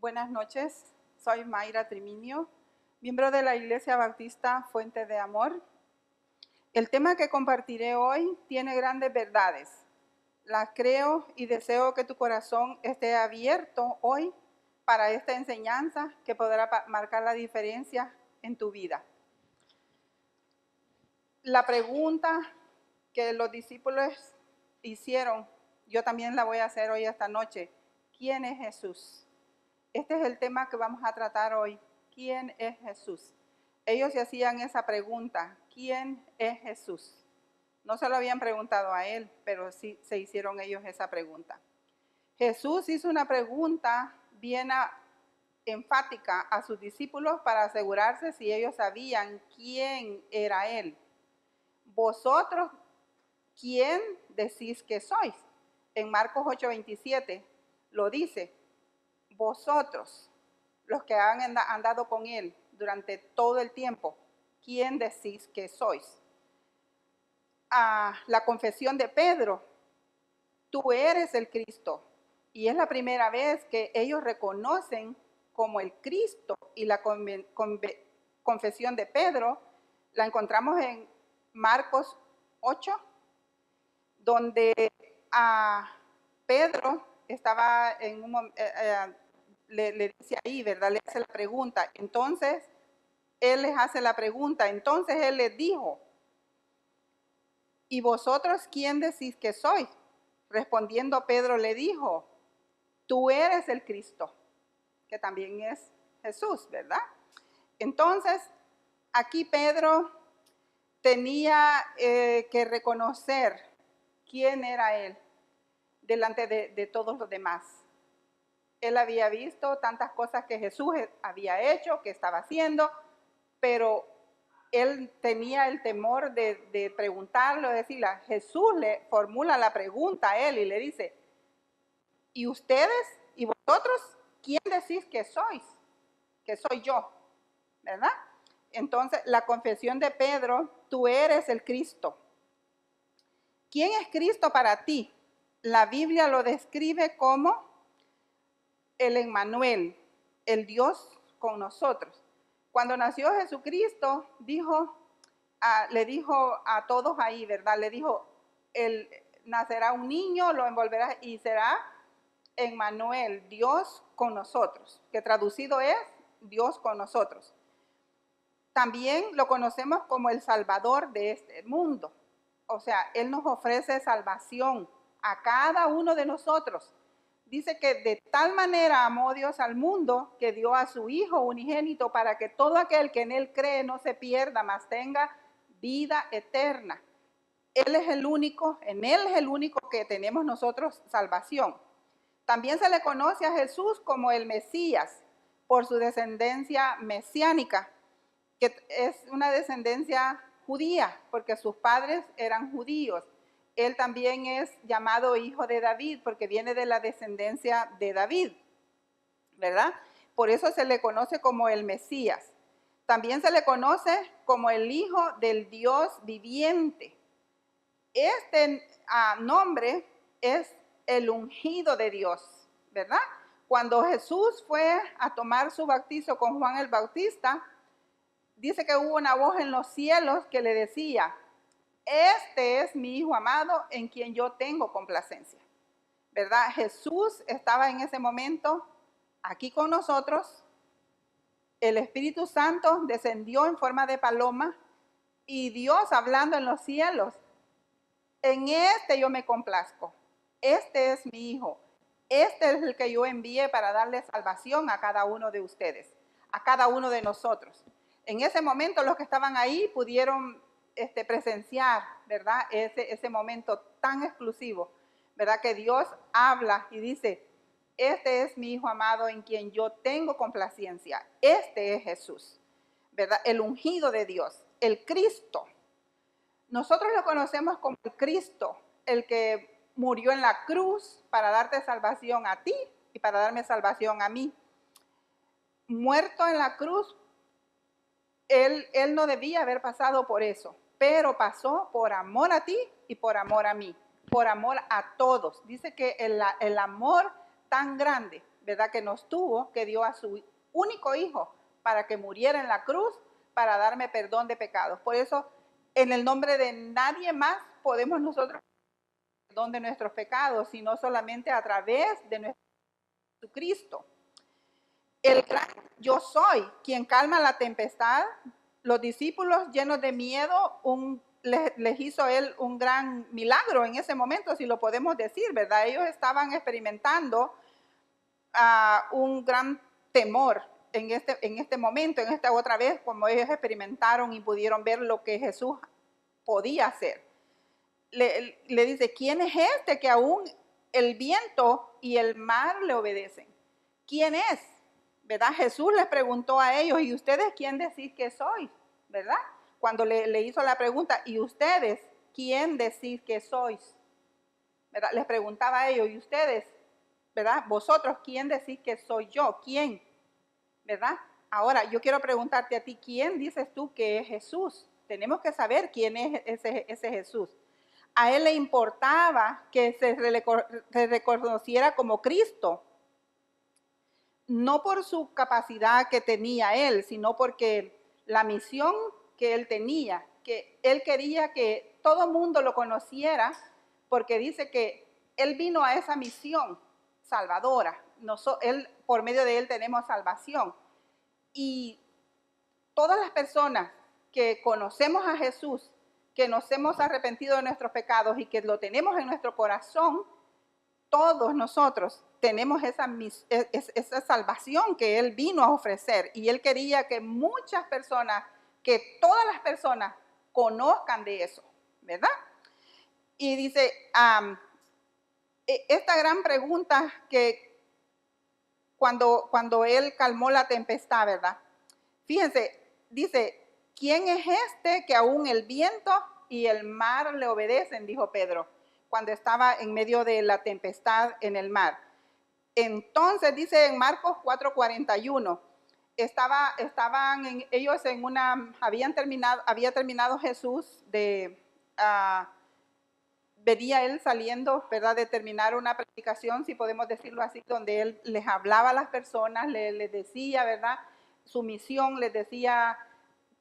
Buenas noches, soy Mayra Triminio, miembro de la Iglesia Bautista Fuente de Amor. El tema que compartiré hoy tiene grandes verdades. Las creo y deseo que tu corazón esté abierto hoy para esta enseñanza que podrá marcar la diferencia en tu vida. La pregunta que los discípulos hicieron, yo también la voy a hacer hoy esta noche. ¿Quién es Jesús? Este es el tema que vamos a tratar hoy. ¿Quién es Jesús? Ellos se hacían esa pregunta. ¿Quién es Jesús? No se lo habían preguntado a él, pero sí se hicieron ellos esa pregunta. Jesús hizo una pregunta bien enfática a sus discípulos para asegurarse si ellos sabían quién era él. Vosotros, ¿quién decís que sois? En Marcos 8:27 lo dice. Vosotros, los que han andado con él durante todo el tiempo, ¿quién decís que sois? La confesión de Pedro, tú eres el Cristo. Y es la primera vez que ellos reconocen como el Cristo. Y la confesión de Pedro la encontramos en Marcos 8, donde Pedro estaba en un momento, le dice ahí, ¿verdad? Le hace la pregunta. Entonces, él les hace la pregunta. Entonces, él les dijo, ¿y vosotros quién decís que sois? Respondiendo, Pedro le dijo, tú eres el Cristo, que también es Jesús, ¿verdad? Entonces, aquí Pedro tenía que reconocer quién era él delante de todos los demás. Él había visto tantas cosas que Jesús había hecho, que estaba haciendo, pero él tenía el temor de preguntarlo, de decirle, Jesús le formula la pregunta a él y le dice, ¿y ustedes y vosotros quién decís que sois? Que soy yo, ¿verdad? Entonces, la confesión de Pedro, tú eres el Cristo. ¿Quién es Cristo para ti? La Biblia lo describe como el Emmanuel, el Dios con nosotros. Cuando nació Jesucristo, le dijo a todos ahí, ¿verdad? Le dijo, nacerá un niño, lo envolverá y será Emmanuel, Dios con nosotros, que traducido es Dios con nosotros. También lo conocemos como el Salvador de este mundo. O sea, Él nos ofrece salvación a cada uno de nosotros. Dice que de tal manera amó Dios al mundo que dio a su Hijo unigénito para que todo aquel que en Él cree no se pierda, mas tenga vida eterna. Él es el único, en Él es el único que tenemos nosotros salvación. También se le conoce a Jesús como el Mesías por su descendencia mesiánica, que es una descendencia judía, porque sus padres eran judíos. Él también es llamado hijo de David, porque viene de la descendencia de David, ¿verdad? Por eso se le conoce como el Mesías. También se le conoce como el Hijo del Dios viviente. Este nombre es el ungido de Dios, ¿verdad? Cuando Jesús fue a tomar su bautizo con Juan el Bautista, dice que hubo una voz en los cielos que le decía, este es mi Hijo amado en quien yo tengo complacencia, ¿verdad? Jesús estaba en ese momento aquí con nosotros, el Espíritu Santo descendió en forma de paloma y Dios hablando en los cielos, en este yo me complazco, este es mi Hijo, este es el que yo envié para darle salvación a cada uno de ustedes, a cada uno de nosotros. En ese momento los que estaban ahí pudieron presenciar, ¿verdad? Ese momento tan exclusivo, ¿verdad? Que Dios habla y dice, este es mi Hijo amado en quien yo tengo complacencia. Este es Jesús, ¿verdad? El ungido de Dios, el Cristo. Nosotros lo conocemos como el Cristo, el que murió en la cruz para darte salvación a ti y para darme salvación a mí. Muerto en la cruz, Él no debía haber pasado por eso, pero pasó por amor a ti y por amor a mí, por amor a todos. Dice que el amor tan grande ¿verdad? Que nos tuvo, que dio a su único hijo para que muriera en la cruz, para darme perdón de pecados. Por eso, en el nombre de nadie más podemos nosotros perdón de nuestros pecados, sino solamente a través de nuestro Jesucristo. El gran yo soy, quien calma la tempestad. Los discípulos llenos de miedo, les hizo él un gran milagro en ese momento, si lo podemos decir, ¿verdad? Ellos estaban experimentando un gran temor en este momento, en esta otra vez, como ellos experimentaron y pudieron ver lo que Jesús podía hacer. Le dice, ¿quién es este que aún el viento y el mar le obedecen? ¿Quién es? ¿Verdad? Jesús les preguntó a ellos, ¿y ustedes quién decís que sois? ¿Verdad? Cuando le hizo la pregunta, ¿y ustedes quién decís que sois? ¿Verdad? Les preguntaba a ellos, ¿y ustedes? ¿Verdad? ¿Vosotros quién decís que soy yo? ¿Quién? ¿Verdad? Ahora, yo quiero preguntarte a ti, ¿quién dices tú que es Jesús? Tenemos que saber quién es ese Jesús. A él le importaba que se reconociera como Cristo, no por su capacidad que tenía él, sino porque la misión que él tenía, que él quería que todo mundo lo conociera, porque dice que él vino a esa misión salvadora. Por medio de él tenemos salvación. Y todas las personas que conocemos a Jesús, que nos hemos arrepentido de nuestros pecados y que lo tenemos en nuestro corazón, todos nosotros tenemos esa salvación que Él vino a ofrecer. Y Él quería que muchas personas, que todas las personas conozcan de eso, ¿verdad? Y dice, esta gran pregunta que cuando Él calmó la tempestad, ¿verdad? Fíjense, dice, ¿quién es este que aún el viento y el mar le obedecen? Dijo Pedro, cuando estaba en medio de la tempestad en el mar. Entonces, dice en Marcos 4:41, ellos había terminado Jesús venía él saliendo, ¿verdad?, de terminar una predicación, si podemos decirlo así, donde él les hablaba a las personas, les decía, ¿verdad?, su misión, les decía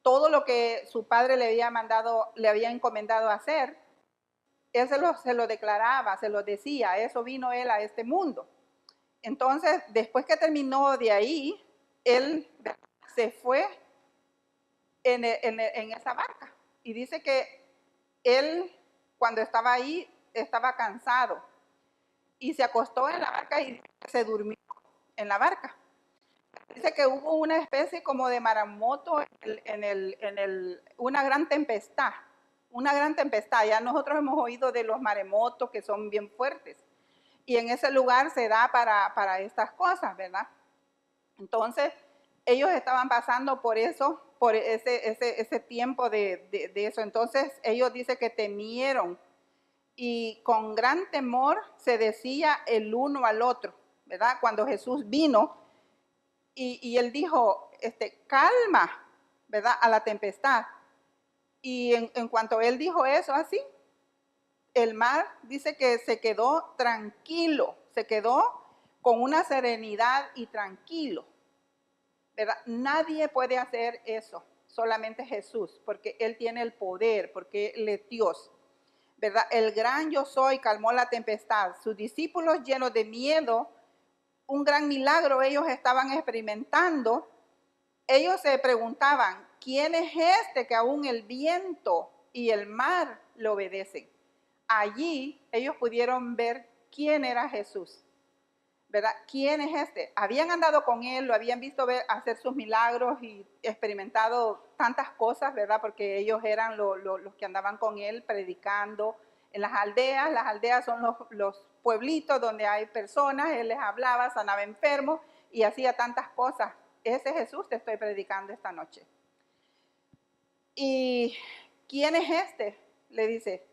todo lo que su padre le había encomendado hacer. Él se lo declaraba, se lo decía, eso vino él a este mundo. Entonces, después que terminó de ahí, él se fue en esa barca. Y dice que él, cuando estaba ahí, estaba cansado. Y se acostó en la barca y se durmió en la barca. Dice que hubo una especie como de maremoto una gran tempestad. Una gran tempestad. Ya nosotros hemos oído de los maremotos que son bien fuertes. Y en ese lugar se da para estas cosas, ¿verdad? Entonces, ellos estaban pasando por eso, por ese tiempo de eso. Entonces, ellos dicen que temieron y con gran temor se decía el uno al otro, ¿verdad? Cuando Jesús vino y él dijo, calma, ¿verdad?, a la tempestad. Y en cuanto él dijo eso así, el mar dice que se quedó tranquilo, se quedó con una serenidad y tranquilo, ¿verdad? Nadie puede hacer eso, solamente Jesús, porque Él tiene el poder, porque Él es Dios, ¿verdad? El gran yo soy calmó la tempestad. Sus discípulos llenos de miedo, un gran milagro ellos estaban experimentando. Ellos se preguntaban, ¿quién es este que aún el viento y el mar le obedecen? Allí ellos pudieron ver quién era Jesús, ¿verdad? ¿Quién es este? Habían andado con él, lo habían visto hacer sus milagros y experimentado tantas cosas, ¿verdad? Porque ellos eran los que andaban con él predicando en las aldeas son los pueblitos donde hay personas, él les hablaba, sanaba enfermos y hacía tantas cosas. Ese Jesús te estoy predicando esta noche. ¿Y quién es este? Le dice,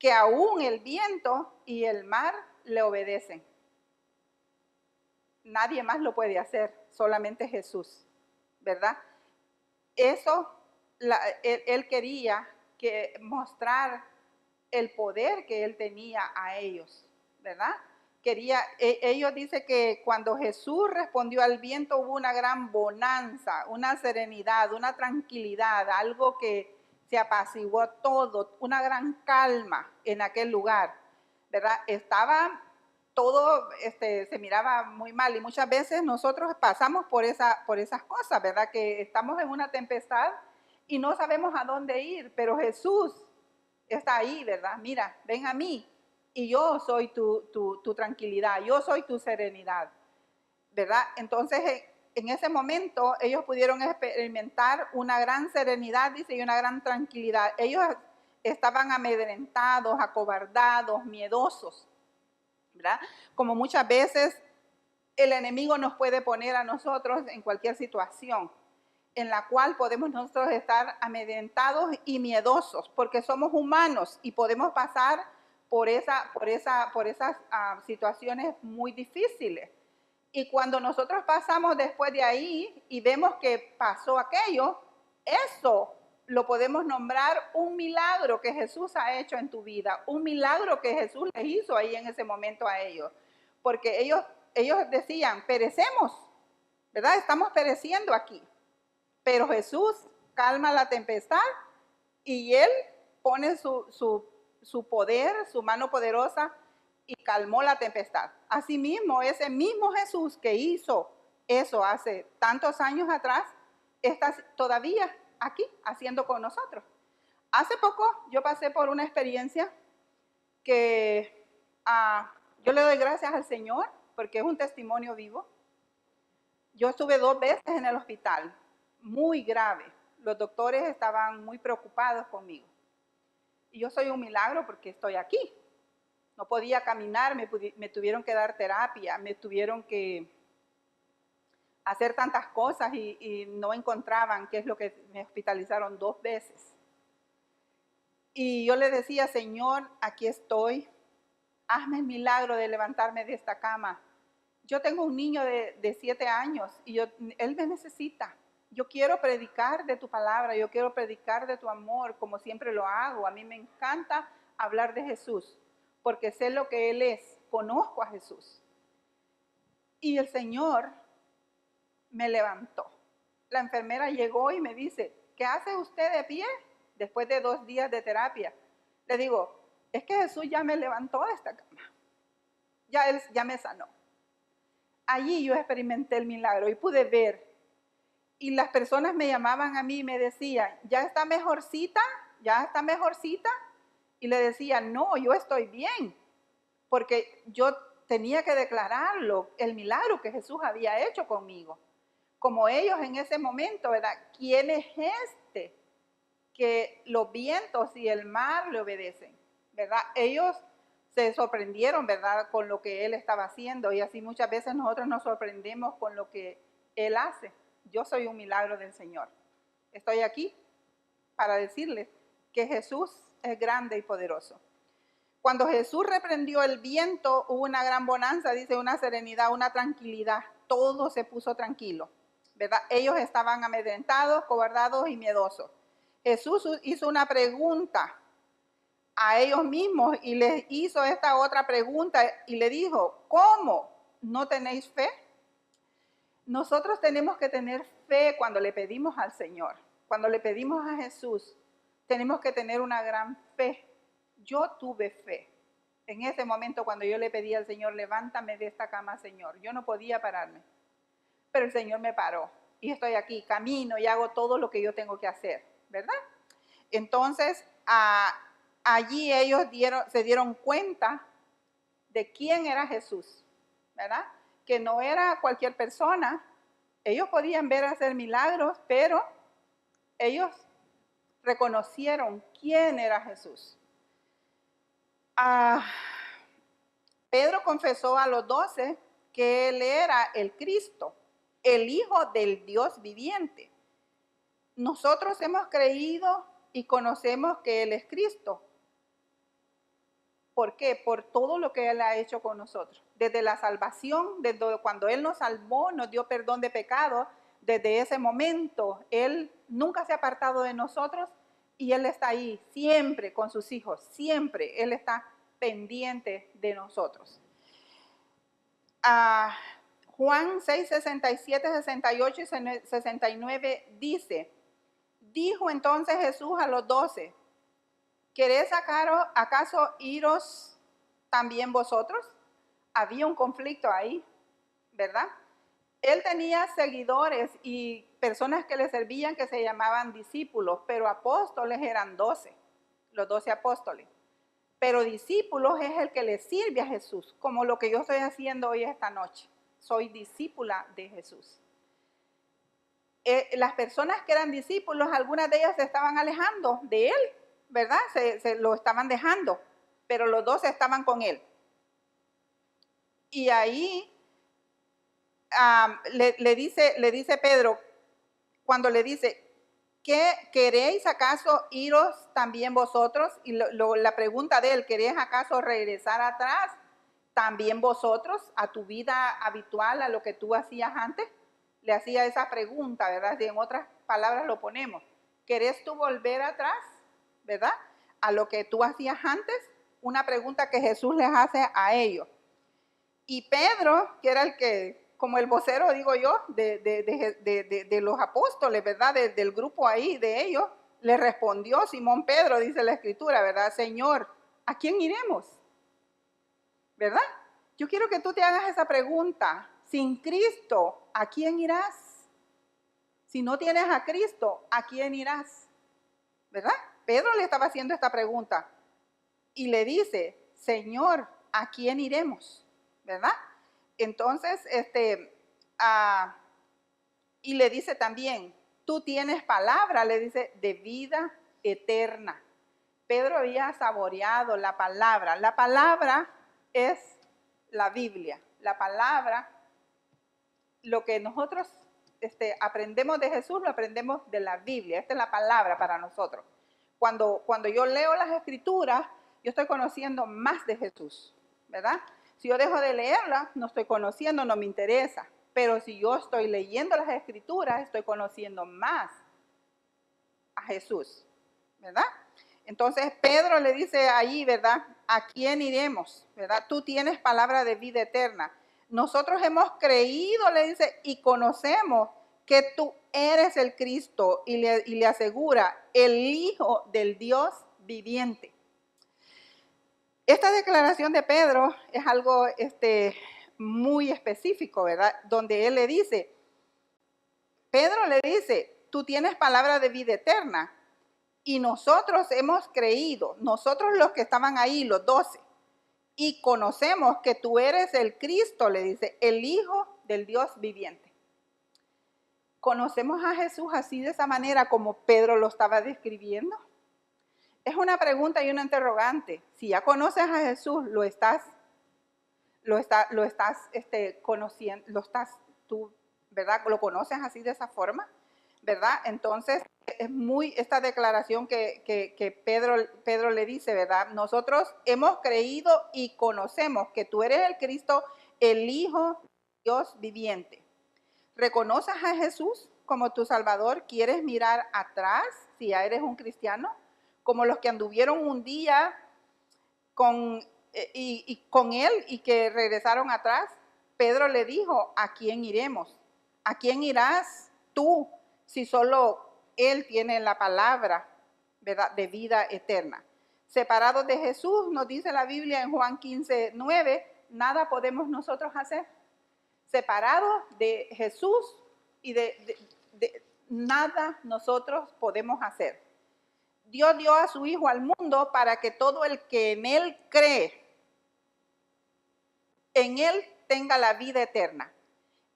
que aún el viento y el mar le obedecen. Nadie más lo puede hacer, solamente Jesús, ¿verdad? Eso, él quería mostrar el poder que él tenía a ellos, ¿verdad? ellos dicen que cuando Jesús respondió al viento hubo una gran bonanza, una serenidad, una tranquilidad, algo que se apaciguó todo, una gran calma en aquel lugar, ¿verdad? Estaba todo, se miraba muy mal y muchas veces nosotros pasamos por esas cosas, ¿verdad? Que estamos en una tempestad y no sabemos a dónde ir, pero Jesús está ahí, ¿verdad? Mira, ven a mí y yo soy tu tranquilidad, yo soy tu serenidad, ¿verdad? Entonces, en ese momento, ellos pudieron experimentar una gran serenidad, dice, y una gran tranquilidad. Ellos estaban amedrentados, acobardados, miedosos, ¿verdad? Como muchas veces el enemigo nos puede poner a nosotros en cualquier situación en la cual podemos nosotros estar amedrentados y miedosos, porque somos humanos y podemos pasar por esas situaciones muy difíciles. Y cuando nosotros pasamos después de ahí y vemos que pasó aquello, eso lo podemos nombrar un milagro que Jesús ha hecho en tu vida, un milagro que Jesús les hizo ahí en ese momento a ellos. Porque ellos decían, perecemos, ¿verdad? Estamos pereciendo aquí. Pero Jesús calma la tempestad y Él pone su poder, su mano poderosa y calmó la tempestad. Asimismo, ese mismo Jesús que hizo eso hace tantos años atrás, está todavía aquí haciendo con nosotros. Hace poco yo pasé por una experiencia que yo le doy gracias al Señor porque es un testimonio vivo. Yo estuve 2 veces en el hospital, muy grave. Los doctores estaban muy preocupados conmigo. Y yo soy un milagro porque estoy aquí. No podía caminar, me tuvieron que dar terapia, me tuvieron que hacer tantas cosas y no encontraban qué es lo que me hospitalizaron 2 veces. Y yo le decía, Señor, aquí estoy, hazme el milagro de levantarme de esta cama. Yo tengo un niño de 7 años y él me necesita. Yo quiero predicar de tu palabra, yo quiero predicar de tu amor, como siempre lo hago. A mí me encanta hablar de Jesús, porque sé lo que Él es, conozco a Jesús. Y el Señor me levantó. La enfermera llegó y me dice, ¿qué hace usted de pie después de 2 días de terapia? Le digo, es que Jesús ya me levantó de esta cama. Él ya me sanó. Allí yo experimenté el milagro y pude ver. Y las personas me llamaban a mí y me decían, ¿ya está mejorcita? ¿Ya está mejorcita? Y le decía, no, yo estoy bien. Porque yo tenía que declararlo, el milagro que Jesús había hecho conmigo. Como ellos en ese momento, ¿verdad? ¿Quién es este que los vientos y el mar le obedecen? ¿Verdad? Ellos se sorprendieron, ¿verdad? Con lo que Él estaba haciendo y así muchas veces nosotros nos sorprendemos con lo que Él hace. Yo soy un milagro del Señor. Estoy aquí para decirles que Jesús es grande y poderoso. Cuando Jesús reprendió el viento, hubo una gran bonanza, dice, una serenidad, una tranquilidad. Todo se puso tranquilo, ¿verdad? Ellos estaban amedrentados, cobardados y miedosos. Jesús hizo una pregunta a ellos mismos y les hizo esta otra pregunta y le dijo, ¿cómo? ¿No tenéis fe? Nosotros tenemos que tener fe cuando le pedimos al Señor, cuando le pedimos a Jesús, tenemos que tener una gran fe. Yo tuve fe. En ese momento cuando yo le pedí al Señor, levántame de esta cama, Señor, yo no podía pararme, pero el Señor me paró y estoy aquí, camino y hago todo lo que yo tengo que hacer, ¿verdad? Entonces, allí ellos se dieron cuenta de quién era Jesús, ¿verdad? Que no era cualquier persona. Ellos podían ver hacer milagros, pero ellos reconocieron quién era Jesús. Pedro confesó a los 12 que él era el Cristo, el Hijo del Dios viviente. Nosotros hemos creído y conocemos que Él es Cristo. ¿Por qué? Por todo lo que Él ha hecho con nosotros. Desde la salvación, desde cuando Él nos salvó, nos dio perdón de pecado, desde ese momento Él nunca se ha apartado de nosotros y Él está ahí siempre con sus hijos, siempre Él está pendiente de nosotros. Juan 6, 67, 68 y 69 dice, dijo entonces Jesús a los 12, ¿queréis acaso iros también vosotros? Había un conflicto ahí, ¿verdad? Él tenía seguidores y personas que le servían que se llamaban discípulos, pero apóstoles eran 12, los 12 apóstoles. Pero discípulos es el que le sirve a Jesús, como lo que yo estoy haciendo hoy esta noche. Soy discípula de Jesús. Las personas que eran discípulos, algunas de ellas se estaban alejando de él, ¿verdad? Se lo estaban dejando, pero los 12 estaban con él. Y ahí le dice Pedro, cuando le dice, ¿qué queréis acaso iros también vosotros? Y la pregunta de él, ¿queréis acaso regresar atrás también vosotros a tu vida habitual, a lo que tú hacías antes? Le hacía esa pregunta, ¿verdad? Si en otras palabras lo ponemos, ¿querés tú volver atrás, ¿verdad? A lo que tú hacías antes, una pregunta que Jesús les hace a ellos. Y Pedro, que era el que, como el vocero, digo yo, de los apóstoles, ¿verdad? Del grupo ahí, de ellos, le respondió Simón Pedro, dice la Escritura, ¿verdad? Señor, ¿a quién iremos? ¿Verdad? Yo quiero que tú te hagas esa pregunta. Sin Cristo, ¿a quién irás? Si no tienes a Cristo, ¿a quién irás? ¿Verdad? Pedro le estaba haciendo esta pregunta y le dice, Señor, ¿a quién iremos? ¿Verdad? Entonces, y le dice también, tú tienes palabra, le dice, de vida eterna. Pedro había saboreado la palabra. La palabra es la Biblia. La palabra, lo que nosotros aprendemos de Jesús, lo aprendemos de la Biblia. Esta es la palabra para nosotros. Cuando yo leo las Escrituras, yo estoy conociendo más de Jesús, ¿verdad? Si yo dejo de leerla, no estoy conociendo, no me interesa. Pero si yo estoy leyendo las Escrituras, estoy conociendo más a Jesús, ¿verdad? Entonces Pedro le dice allí, ¿verdad? ¿A quién iremos? ¿Verdad? Tú tienes palabra de vida eterna. Nosotros hemos creído, le dice, y conocemos que tú eres el Cristo, y le asegura, el Hijo del Dios viviente. Esta declaración de Pedro es algo muy específico, ¿verdad? Donde él le dice, Pedro le dice, tú tienes palabra de vida eterna y nosotros hemos creído, nosotros los que estaban ahí, los 12, y conocemos que tú eres el Cristo, le dice, el Hijo del Dios viviente. ¿Conocemos a Jesús así de esa manera como Pedro lo estaba describiendo? Es una pregunta y una interrogante. Si ya conoces a Jesús, lo estás conociendo, tú, ¿verdad? ¿Lo conoces así de esa forma? ¿Verdad? Entonces, es muy esta declaración que Pedro le dice, ¿verdad? Nosotros hemos creído y conocemos que tú eres el Cristo, el Hijo de Dios viviente. ¿Reconoces a Jesús como tu Salvador? ¿Quieres mirar atrás si ya eres un cristiano? Como los que anduvieron un día con él y que regresaron atrás. Pedro le dijo, ¿a quién iremos? ¿A quién irás tú si solo él tiene la palabra, ¿verdad?, de vida eterna? Separados de Jesús, nos dice la Biblia en Juan 15, 9, nada podemos nosotros hacer. Separados de Jesús y de nada nosotros podemos hacer. Dios dio a su Hijo al mundo para que todo el que en Él cree, en Él tenga la vida eterna.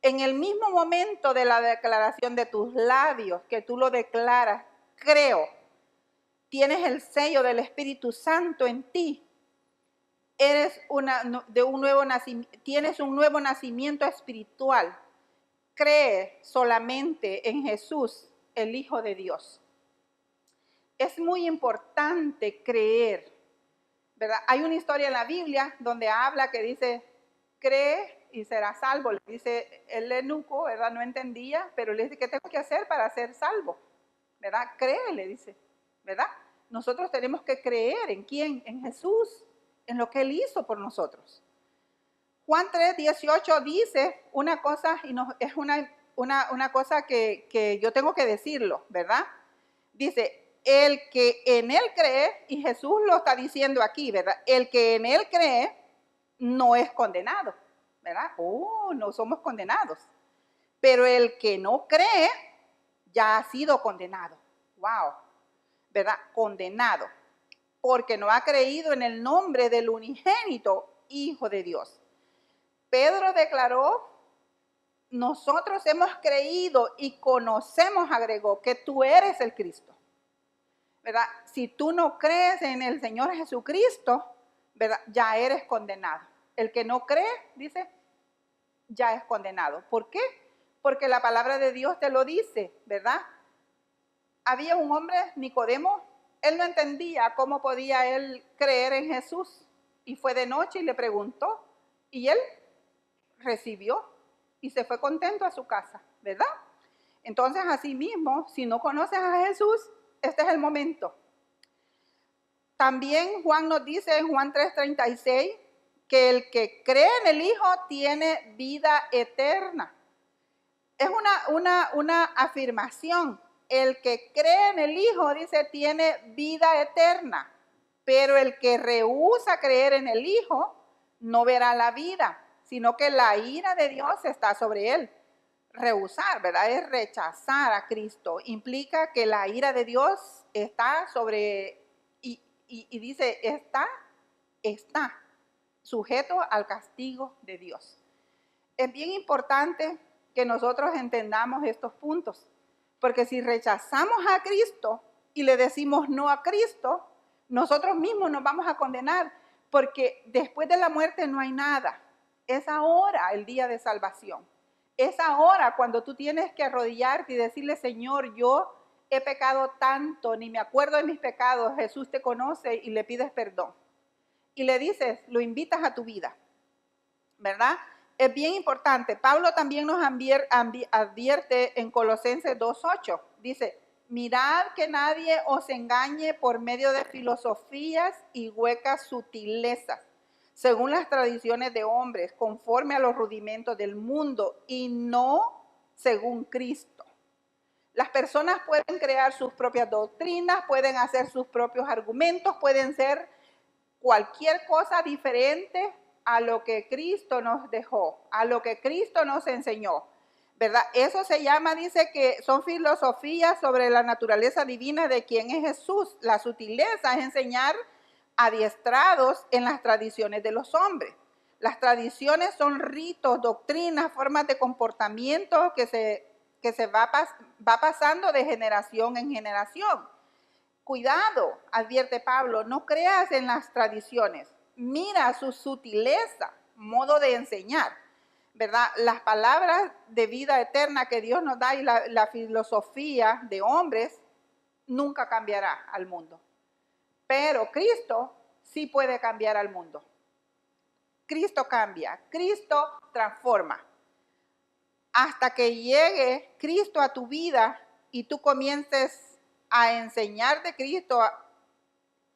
En el mismo momento de la declaración de tus labios, que tú lo declaras, creo, tienes el sello del Espíritu Santo en ti. Eres tienes un nuevo nacimiento espiritual. Cree solamente en Jesús, el Hijo de Dios. Es muy importante creer, ¿verdad? Hay una historia en la Biblia donde habla que dice, cree y serás salvo. Le dice el eunuco, ¿verdad? No entendía, pero le dice, ¿qué tengo que hacer para ser salvo? ¿Verdad? Cree, le dice, ¿verdad? Nosotros tenemos que creer en quién, en Jesús, en lo que Él hizo por nosotros. Juan 3:18 dice una cosa, y es una cosa que yo tengo que decirlo, ¿verdad? Dice, el que en él cree, y Jesús lo está diciendo aquí, ¿verdad? El que en él cree no es condenado, ¿verdad? No somos condenados. Pero el que no cree ya ha sido condenado. Wow, ¿verdad? Condenado, porque no ha creído en el nombre del unigénito Hijo de Dios. Pedro declaró, nosotros hemos creído y conocemos, agregó, que tú eres el Cristo, ¿verdad? Si tú no crees en el Señor Jesucristo, ¿verdad? Ya eres condenado. El que no cree, dice, ya es condenado. ¿Por qué? Porque la palabra de Dios te lo dice, ¿verdad? Había un hombre, Nicodemo, él no entendía cómo podía él creer en Jesús, y fue de noche y le preguntó, y él recibió y se fue contento a su casa, ¿verdad? Entonces, así mismo, si no conoces a Jesús, este es el momento. También Juan nos dice en Juan 3:36 que el que cree en el Hijo tiene vida eterna. Es una afirmación. El que cree en el Hijo, dice, tiene vida eterna. Pero el que rehúsa creer en el Hijo no verá la vida, sino que la ira de Dios está sobre él. Rehusar, ¿verdad? Es rechazar a Cristo. Implica que la ira de Dios está sobre, y dice, está sujeto al castigo de Dios. Es bien importante que nosotros entendamos estos puntos, porque si rechazamos a Cristo y le decimos no a Cristo, nosotros mismos nos vamos a condenar, porque después de la muerte no hay nada. Es ahora el día de salvación. Es ahora cuando tú tienes que arrodillarte y decirle, Señor, yo he pecado tanto, ni me acuerdo de mis pecados. Jesús te conoce y le pides perdón. Y le dices, lo invitas a tu vida, ¿verdad? Es bien importante. Pablo también nos advierte en Colosenses 2:8. Dice, mirad que nadie os engañe por medio de filosofías y huecas sutilezas, según las tradiciones de hombres, conforme a los rudimentos del mundo y no según Cristo. Las personas pueden crear sus propias doctrinas, pueden hacer sus propios argumentos, pueden ser cualquier cosa diferente a lo que Cristo nos dejó, a lo que Cristo nos enseñó, ¿verdad? Eso se llama, dice que son filosofías sobre la naturaleza divina de quién es Jesús. La sutileza es enseñar adiestrados en las tradiciones de los hombres. Las tradiciones son ritos, doctrinas, formas de comportamiento que se va pasando de generación en generación. Cuidado, advierte Pablo, no creas en las tradiciones, mira su sutileza, modo de enseñar, ¿verdad? Las palabras de vida eterna que Dios nos da y la filosofía de hombres nunca cambiará al mundo. Pero Cristo sí puede cambiar al mundo. Cristo cambia, Cristo transforma. Hasta que llegue Cristo a tu vida y tú comiences a enseñar de Cristo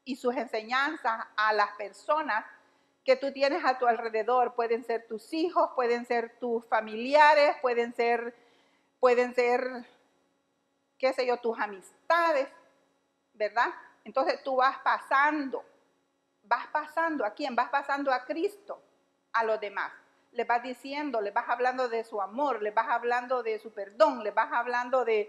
y sus enseñanzas a las personas que tú tienes a tu alrededor. Pueden ser tus hijos, pueden ser tus familiares, pueden ser, qué sé yo, tus amistades, ¿verdad? Entonces tú vas pasando ¿a quién? Vas pasando a Cristo, a los demás. Les vas diciendo, les vas hablando de su amor, les vas hablando de su perdón, les vas hablando de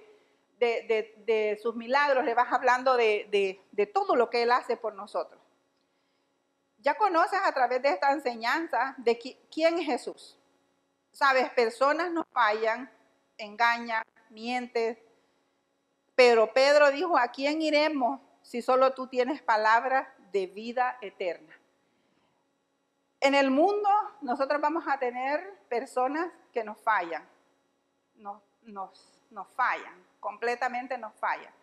sus milagros, le vas hablando de todo lo que Él hace por nosotros. Ya conoces a través de esta enseñanza de quién es Jesús. Sabes, personas nos fallan, engañan, mienten, pero Pedro dijo, ¿a quién iremos si solo tú tienes palabras de vida eterna? En el mundo nosotros vamos a tener personas que nos fallan, nos fallan, completamente nos fallan.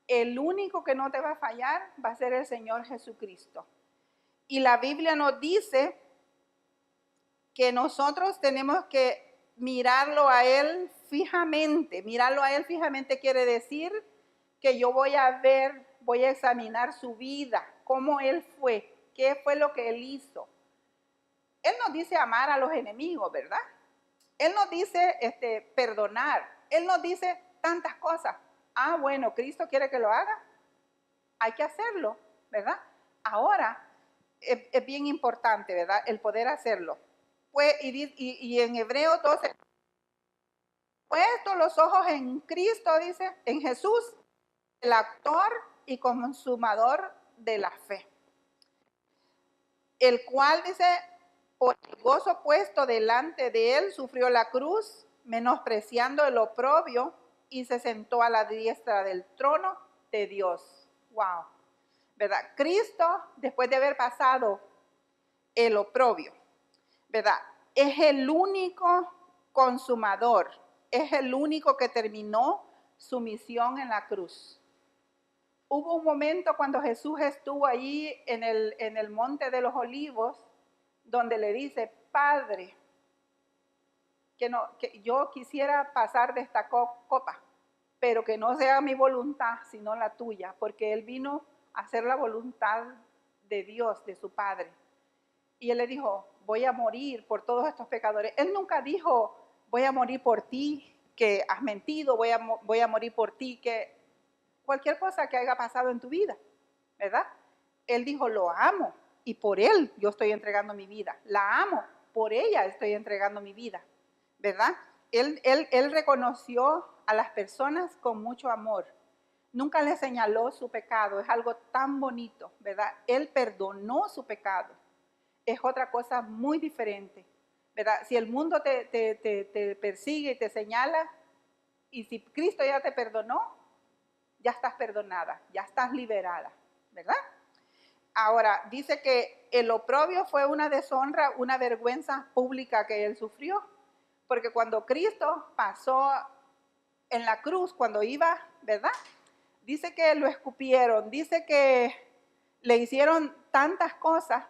El único que no te va a fallar va a ser el Señor Jesucristo. Y la Biblia nos dice que nosotros tenemos que mirarlo a Él fijamente. Mirarlo a Él fijamente quiere decir que yo voy a examinar su vida, cómo Él fue, qué fue lo que Él hizo. Él nos dice amar a los enemigos, ¿verdad? Él nos dice perdonar. Él nos dice tantas cosas. Ah, bueno, Cristo quiere que lo haga. Hay que hacerlo, ¿verdad? Ahora, es bien importante, ¿verdad? El poder hacerlo. Pues, y en Hebreo 12, puesto los ojos en Cristo, dice, en Jesús, el autor y consumador de la fe, el cual, dice, por el gozo puesto delante de él, sufrió la cruz, menospreciando el oprobio, y se sentó a la diestra del trono de Dios. Wow, ¿verdad? Cristo, después de haber pasado el oprobio, ¿verdad? Es el único consumador, es el único que terminó su misión en la cruz. Hubo un momento cuando Jesús estuvo ahí en el Monte de los Olivos, donde le dice, Padre, que yo quisiera pasar de esta copa, pero que no sea mi voluntad, sino la tuya, porque Él vino a hacer la voluntad de Dios, de su Padre. Y Él le dijo, voy a morir por todos estos pecadores. Él nunca dijo, voy a morir por ti, que has mentido, voy a morir por ti, que cualquier cosa que haya pasado en tu vida, ¿verdad? Él dijo, lo amo y por él yo estoy entregando mi vida. La amo, por ella estoy entregando mi vida, ¿verdad? Él reconoció a las personas con mucho amor. Nunca le señaló su pecado, es algo tan bonito, ¿verdad? Él perdonó su pecado. Es otra cosa muy diferente, ¿verdad? Si el mundo te persigue y te señala, y si Cristo ya te perdonó, ya estás perdonada, ya estás liberada, ¿verdad? Ahora, dice que el oprobio fue una deshonra, una vergüenza pública que él sufrió, porque cuando Cristo pasó en la cruz, cuando iba, ¿verdad? Dice que lo escupieron, dice que le hicieron tantas cosas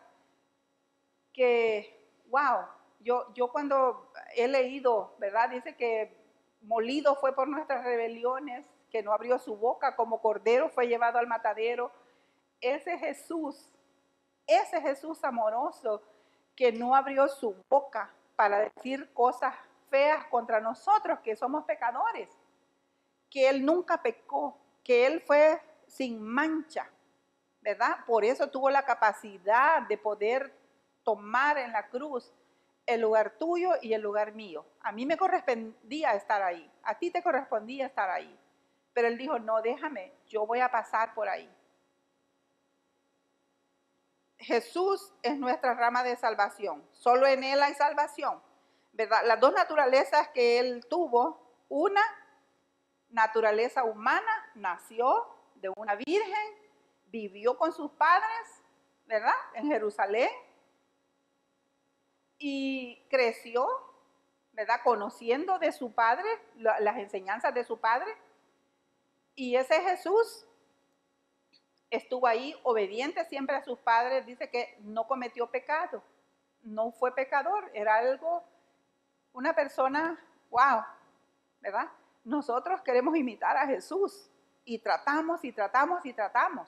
que, wow, yo cuando he leído, ¿verdad? Dice que molido fue por nuestras rebeliones, que no abrió su boca, como cordero fue llevado al matadero. Ese Jesús amoroso que no abrió su boca para decir cosas feas contra nosotros, que somos pecadores, que Él nunca pecó, que Él fue sin mancha, ¿verdad? Por eso tuvo la capacidad de poder tomar en la cruz el lugar tuyo y el lugar mío. A mí me correspondía estar ahí, a ti te correspondía estar ahí, pero Él dijo, no, déjame, yo voy a pasar por ahí. Jesús es nuestra rama de salvación, solo en Él hay salvación, ¿verdad? Las dos naturalezas que Él tuvo, una naturaleza humana, nació de una virgen, vivió con sus padres, ¿verdad? En Jerusalén, y creció, ¿verdad? Conociendo de su padre, las enseñanzas de su padre, y ese Jesús estuvo ahí obediente siempre a sus padres, dice que no cometió pecado, no fue pecador, era algo, una persona, wow, ¿verdad? Nosotros queremos imitar a Jesús y tratamos y tratamos y tratamos,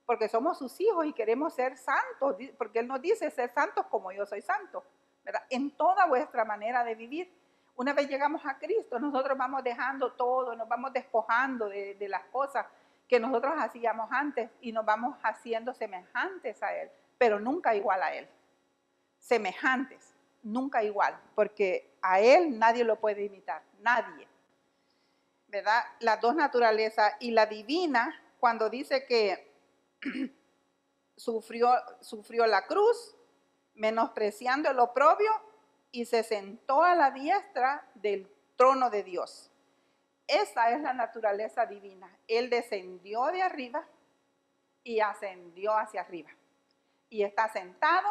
porque somos sus hijos y queremos ser santos, porque Él nos dice ser santos como yo soy santo, ¿verdad? En toda vuestra manera de vivir. Una vez llegamos a Cristo, nosotros vamos dejando todo, nos vamos despojando de las cosas que nosotros hacíamos antes y nos vamos haciendo semejantes a Él, pero nunca igual a Él. Semejantes, nunca igual, porque a Él nadie lo puede imitar, nadie. ¿Verdad? Las dos naturalezas, y la divina, cuando dice que sufrió la cruz, menospreciando el oprobio, y se sentó a la diestra del trono de Dios. Esa es la naturaleza divina. Él descendió de arriba y ascendió hacia arriba. Y está sentado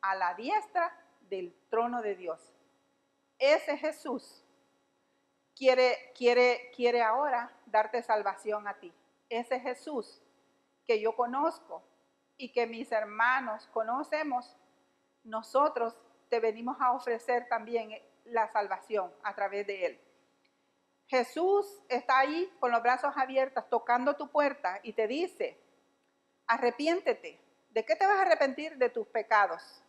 a la diestra del trono de Dios. Ese Jesús quiere ahora darte salvación a ti. Ese Jesús que yo conozco y que mis hermanos conocemos, nosotros te venimos a ofrecer también la salvación a través de Él. Jesús está ahí con los brazos abiertos, tocando tu puerta y te dice, arrepiéntete. ¿De qué te vas a arrepentir? De tus pecados,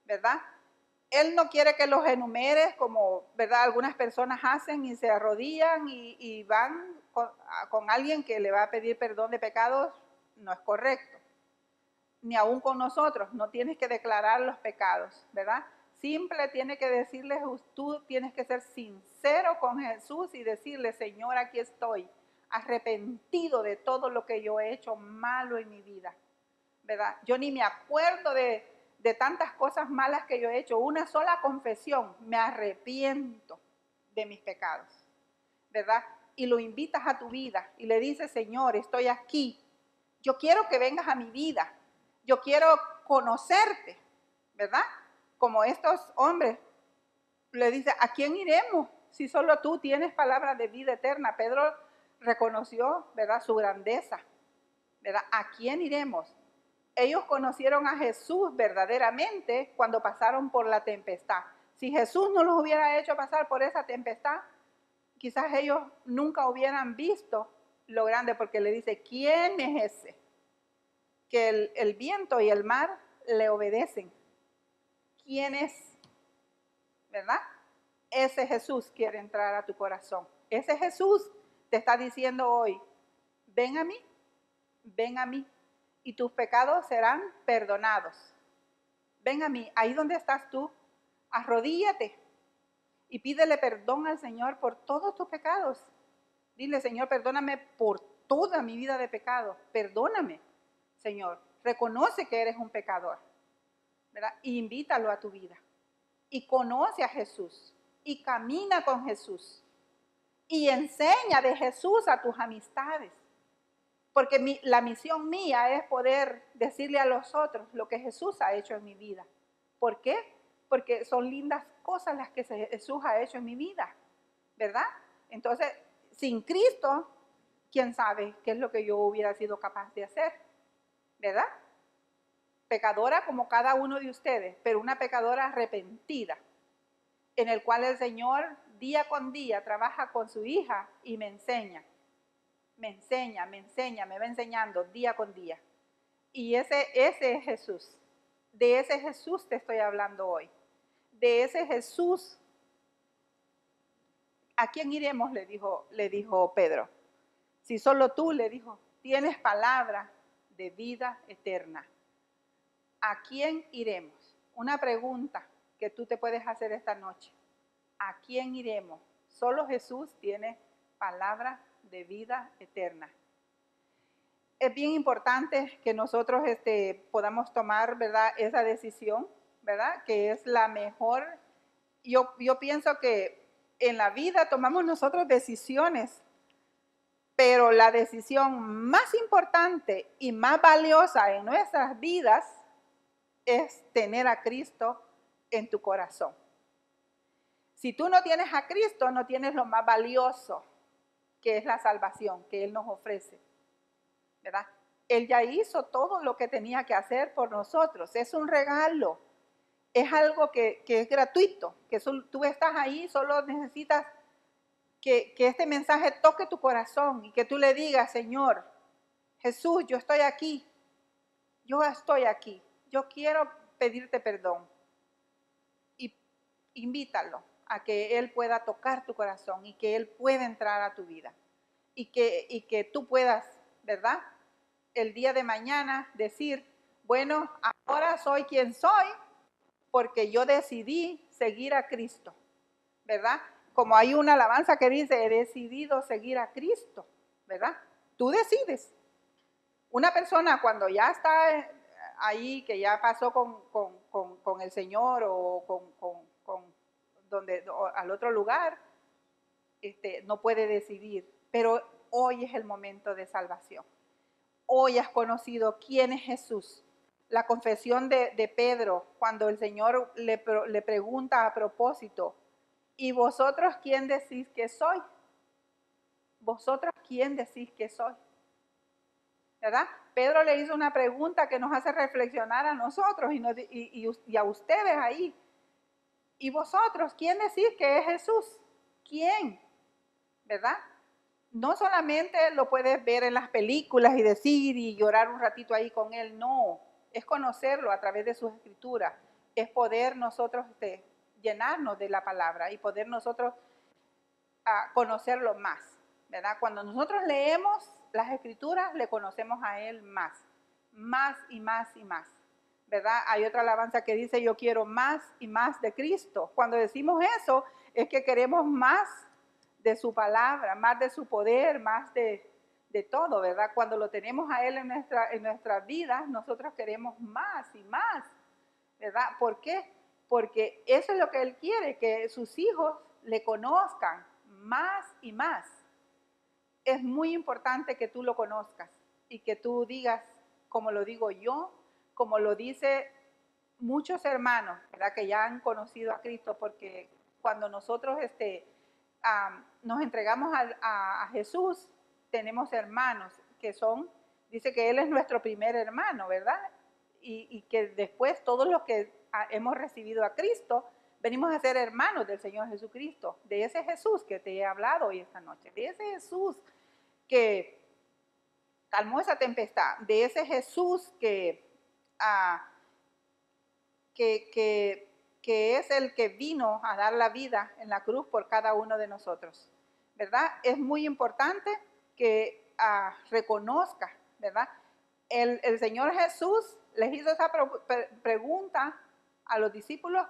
¿verdad? Él no quiere que los enumeres como, ¿verdad? Algunas personas hacen y se arrodillan y van con alguien que le va a pedir perdón de pecados. No es correcto. Ni aún con nosotros, no tienes que declarar los pecados, ¿verdad? Simple tiene que decirles, tú tienes que ser sincero con Jesús y decirle, Señor, aquí estoy, arrepentido de todo lo que yo he hecho malo en mi vida, ¿verdad? Yo ni me acuerdo de tantas cosas malas que yo he hecho. Una sola confesión, me arrepiento de mis pecados, ¿verdad? Y lo invitas a tu vida y le dices, Señor, estoy aquí, yo quiero que vengas a mi vida, yo quiero conocerte, ¿verdad? Como estos hombres le dice, ¿a quién iremos si solo tú tienes palabras de vida eterna? Pedro reconoció, ¿verdad?, su grandeza, ¿verdad? ¿A quién iremos? Ellos conocieron a Jesús verdaderamente cuando pasaron por la tempestad. Si Jesús no los hubiera hecho pasar por esa tempestad, quizás ellos nunca hubieran visto lo grande, porque le dice, ¿quién es ese? Que el viento y el mar le obedecen. ¿Quién es? ¿Verdad? Ese Jesús quiere entrar a tu corazón. Ese Jesús te está diciendo hoy, ven a mí y tus pecados serán perdonados. Ven a mí, ahí donde estás tú, arrodíllate y pídele perdón al Señor por todos tus pecados. Dile, Señor, perdóname por toda mi vida de pecado. Perdóname, Señor. Reconoce que eres un pecador, ¿verdad? Y invítalo a tu vida. Y conoce a Jesús. Y camina con Jesús. Y enseña de Jesús a tus amistades. Porque la misión mía es poder decirle a los otros lo que Jesús ha hecho en mi vida. ¿Por qué? Porque son lindas cosas las que Jesús ha hecho en mi vida, ¿verdad? Entonces, sin Cristo, ¿quién sabe qué es lo que yo hubiera sido capaz de hacer? ¿Verdad? Pecadora como cada uno de ustedes, pero una pecadora arrepentida, en el cual el Señor día con día trabaja con su hija y me enseña, me va enseñando día con día. Y ese es Jesús. De ese Jesús te estoy hablando hoy. De ese Jesús. ¿A quién iremos? Le dijo Pedro. Si solo tú, le dijo, tienes palabra de vida eterna. ¿A quién iremos? Una pregunta que tú te puedes hacer esta noche. ¿A quién iremos? Solo Jesús tiene palabra de vida eterna. Es bien importante que nosotros podamos tomar, ¿verdad?, esa decisión, ¿verdad?, que es la mejor. Yo pienso que en la vida tomamos nosotros decisiones, pero la decisión más importante y más valiosa en nuestras vidas es tener a Cristo en tu corazón. Si tú no tienes a Cristo, no tienes lo más valioso, que es la salvación que Él nos ofrece, ¿verdad? Él ya hizo todo lo que tenía que hacer por nosotros. Es un regalo. Es algo que es gratuito, que tú estás ahí, solo necesitas que este mensaje toque tu corazón y que tú le digas, Señor, Jesús, yo estoy aquí, yo quiero pedirte perdón. Y invítalo a que Él pueda tocar tu corazón y que Él pueda entrar a tu vida. Y que tú puedas, ¿verdad?, el día de mañana decir, bueno, ahora soy quien soy porque yo decidí seguir a Cristo, ¿verdad? Como hay una alabanza que dice, he decidido seguir a Cristo, ¿verdad? Tú decides. Una persona cuando ya está ahí, que ya pasó con el Señor o al otro lugar, no puede decidir. Pero hoy es el momento de salvación. Hoy has conocido quién es Jesús. La confesión de Pedro, cuando el Señor le pregunta a propósito, ¿y vosotros quién decís que soy? ¿Vosotros quién decís que soy? ¿Verdad? Pedro le hizo una pregunta que nos hace reflexionar a nosotros y a ustedes ahí. ¿Y vosotros quién decís que es Jesús? ¿Quién? ¿Verdad? No solamente lo puedes ver en las películas y decir y llorar un ratito ahí con Él, no, es conocerlo a través de sus escrituras, es poder nosotros llenarnos de la palabra y poder nosotros conocerlo más, ¿verdad? Cuando nosotros leemos las Escrituras, le conocemos a Él más y más y más, ¿verdad? Hay otra alabanza que dice, yo quiero más y más de Cristo. Cuando decimos eso, es que queremos más de su palabra, más de su poder, más de todo, ¿verdad? Cuando lo tenemos a Él en nuestras vidas, nosotros queremos más y más, ¿verdad? ¿Por qué? Porque eso es lo que Él quiere, que sus hijos le conozcan más y más. Es muy importante que tú lo conozcas y que tú digas, como lo digo yo, como lo dice muchos hermanos, ¿verdad? Que ya han conocido a Cristo, porque cuando nosotros nos entregamos a Jesús, tenemos hermanos que son, dice que Él es nuestro primer hermano, ¿verdad? Y que después todos los que hemos recibido a Cristo, venimos a ser hermanos del Señor Jesucristo, de ese Jesús que te he hablado hoy esta noche, de ese Jesús que calmó esa tempestad, de ese Jesús que es el que vino a dar la vida en la cruz por cada uno de nosotros, ¿verdad? Es muy importante que reconozca, ¿verdad? El Señor Jesús les hizo esa pregunta a los discípulos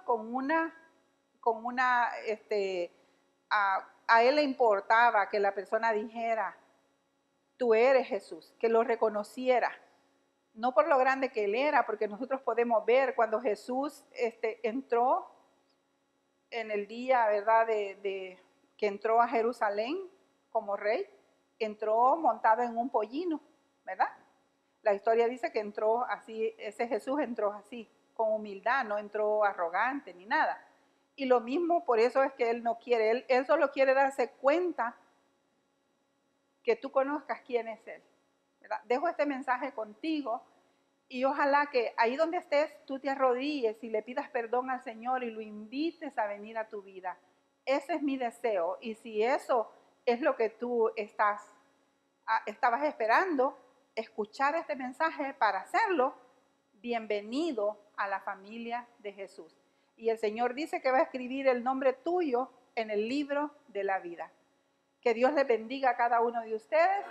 a Él le importaba que la persona dijera, tú eres Jesús, que lo reconociera, no por lo grande que Él era, porque nosotros podemos ver cuando Jesús entró en el día, ¿verdad?, que entró a Jerusalén como rey, entró montado en un pollino, ¿verdad? La historia dice que entró así, ese Jesús entró así, con humildad, no entró arrogante ni nada. Y lo mismo, por eso es que Él no quiere, Él solo quiere darse cuenta que tú conozcas quién es Él, ¿verdad? Dejo este mensaje contigo y ojalá que ahí donde estés tú te arrodilles y le pidas perdón al Señor y lo invites a venir a tu vida. Ese es mi deseo, y si eso es lo que tú estabas esperando, escuchar este mensaje para hacerlo, bienvenido a la familia de Jesús. Y el Señor dice que va a escribir el nombre tuyo en el libro de la vida. Que Dios les bendiga a cada uno de ustedes.